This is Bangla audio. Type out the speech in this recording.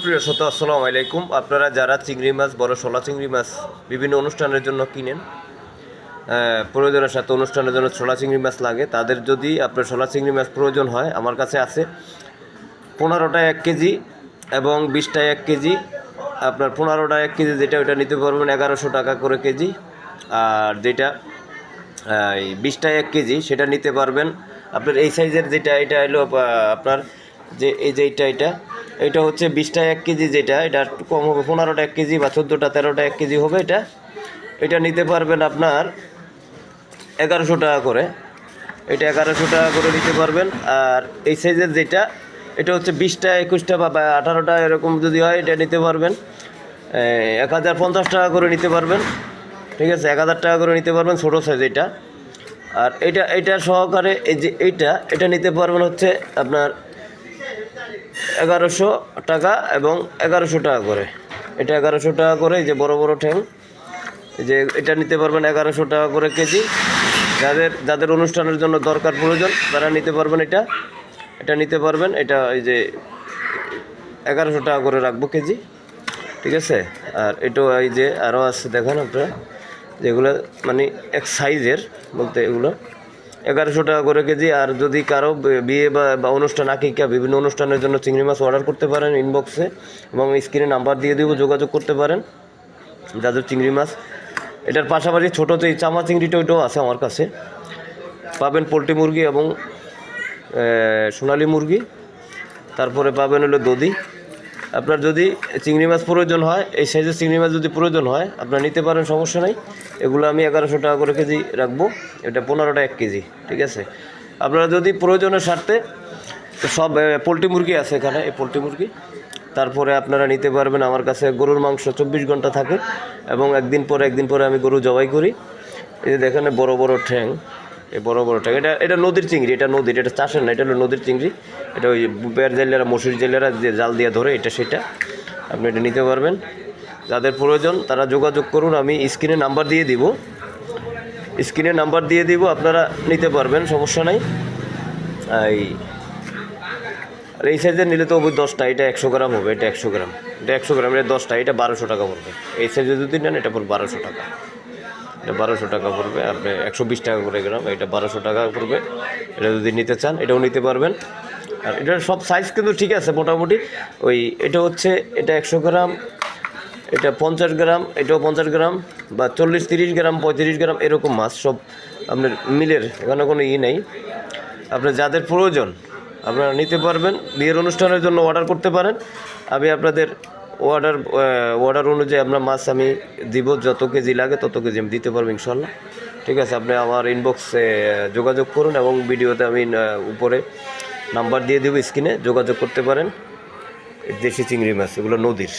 সুপ্রিয় শ্রোতা, আসসালামু আলাইকুম। আপনারা যারা চিংড়ি মাছ, বড় শোলা চিংড়ি মাছ বিভিন্ন অনুষ্ঠানের জন্য কিনেন, প্রয়োজনের সাথে অনুষ্ঠানের জন্য শোলা চিংড়ি মাছ লাগে, তাদের যদি আপনার শোলা চিংড়ি মাছ প্রয়োজন হয়, আমার কাছে আছে 15টায় 1 কেজি এবং 20টায় 1 কেজি। আপনার 15টায় 1 কেজি যেটা, ওইটা নিতে পারবেন 1100 টাকা করে কেজি। আর যেটা 20টায় 1 কেজি সেটা নিতে পারবেন আপনার এই সাইজের যেটা, এটা হলো আপনার যে এই যে এটা হচ্ছে 20টায় 1 কেজি, যেটা এটা একটু কম হবে, 15টায় 1 কেজি বা 14টা 13টায় 1 কেজি হবে। এটা নিতে পারবেন আপনার 1100 টাকা করে। এটা 1100 টাকা করে নিতে পারবেন। আর এই সাইজের যেটা, এটা হচ্ছে 20টা 21টা বা 18টা এরকম যদি হয়, এটা নিতে পারবেন 1050 টাকা করে নিতে পারবেন। ঠিক আছে, 1000 টাকা করে নিতে পারবেন ছোটো সাইজ এটা। আর এটা সহকারে এই যে এটা নিতে পারবেন হচ্ছে আপনার 1100 টাকা এবং 1100 টাকা করে। এটা 1100 টাকা করে। এই যে বড় বড় ঠ্যাং, যে এটা নিতে পারবেন 1100 টাকা করে কেজি। যাদের অনুষ্ঠানের জন্য দরকার প্রয়োজন, তারা নিতে পারবেন এটা নিতে পারবেন। এটা এই যে 1100 টাকা করে রাখবো কেজি। ঠিক আছে। আর এটাও এই যে আরও আছে, দেখেন আপনারা, যেগুলো মানে এক সাইজের বলতে, এগুলো 1100 টাকা করে কেজি। আর যদি কারো বিয়ে বা অনুষ্ঠান, আকিকা, বিভিন্ন অনুষ্ঠানের জন্য চিংড়ি মাছ অর্ডার করতে পারেন ইনবক্সে, এবং স্ক্রিনে নাম্বার দিয়ে দেবো, যোগাযোগ করতে পারেন যাদের চিংড়ি মাছ। এটার পাশাপাশি ছোটো যে চামা চিংড়িটা, ওইটাও আছে আমার কাছে। পাবেন পোলট্রি মুরগি এবং সোনালি মুরগি, তারপরে পাবেন হলো দধি। আপনার যদি চিংড়ি মাছ প্রয়োজন হয়, এই সাইজের চিংড়ি মাছ যদি প্রয়োজন হয়, আপনারা নিতে পারেন, সমস্যা নেই। এগুলো আমি 1100 টাকা করে কেজি রাখবো। এটা 15টায় 1 কেজি। ঠিক আছে। আপনারা যদি প্রয়োজনের স্বার্থে, সব পোলট্রি মুরগি আছে এখানে, এই পোলট্রি মুরগি। তারপরে আপনারা নিতে পারবেন, আমার কাছে গরুর মাংস 24 ঘন্টা থাকে, এবং একদিন পরে আমি গরু জবাই করি। এই যে দেখেন বড় বড় ঠ্যাং, এই বড় বড় ঠ্যাং, এটা নদীর চিংড়ি, এটা চাষের না, এটা হলো নদীর চিংড়ি। এটা ওই বের জেলেরা, মসুরি জেলেরা যে জাল দিয়ে ধরে, সেটা আপনি এটা নিতে পারবেন। যাদের প্রয়োজন তারা যোগাযোগ করুন, আমি স্ক্রিনে নাম্বার দিয়ে দিব, আপনারা নিতে পারবেন, সমস্যা নাই। আর এই সাইজের নিলে তো ওই 10টা, এটা 100 গ্রাম হবে, এটা 100 গ্রাম, এটা 10টা, এটা 1200 টাকা পড়বে। এই সাইজে যদি নেন, এটা পড়বে 1200 টাকা। এটা 1200 টাকা পড়বে। আপনি 120 টাকা করে গ্রাম, এটা 1200 টাকা পড়বে। এটা যদি নিতে চান, এটাও নিতে পারবেন। আর এটার সব সাইজ কিন্তু ঠিক আছে মোটামুটি। এটা হচ্ছে, এটা 100 গ্রাম, এটা 50 গ্রাম, এটাও 50 গ্রাম, বা 40-30 গ্রাম, 35 গ্রাম, এরকম মাছ সব আপনার মিলের, এখানে কোনো নেই। আপনার যাদের প্রয়োজন আপনারা নিতে পারবেন। বিয়ের অনুষ্ঠানের জন্য অর্ডার করতে পারেন। আমি আপনাদের অর্ডার অনুযায়ী আপনার মাছ আমি দিব, যত কেজি লাগে তত কেজি আমি দিতে পারবো ইনশাল্লাহ। ঠিক আছে। আপনি আমার ইনবক্সে যোগাযোগ করুন, এবং ভিডিওতে আমি উপরে নাম্বার দিয়ে দেবো, স্ক্রিনে যোগাযোগ করতে পারেন। দেশি চিংড়ি মাছ, এগুলো নদীর।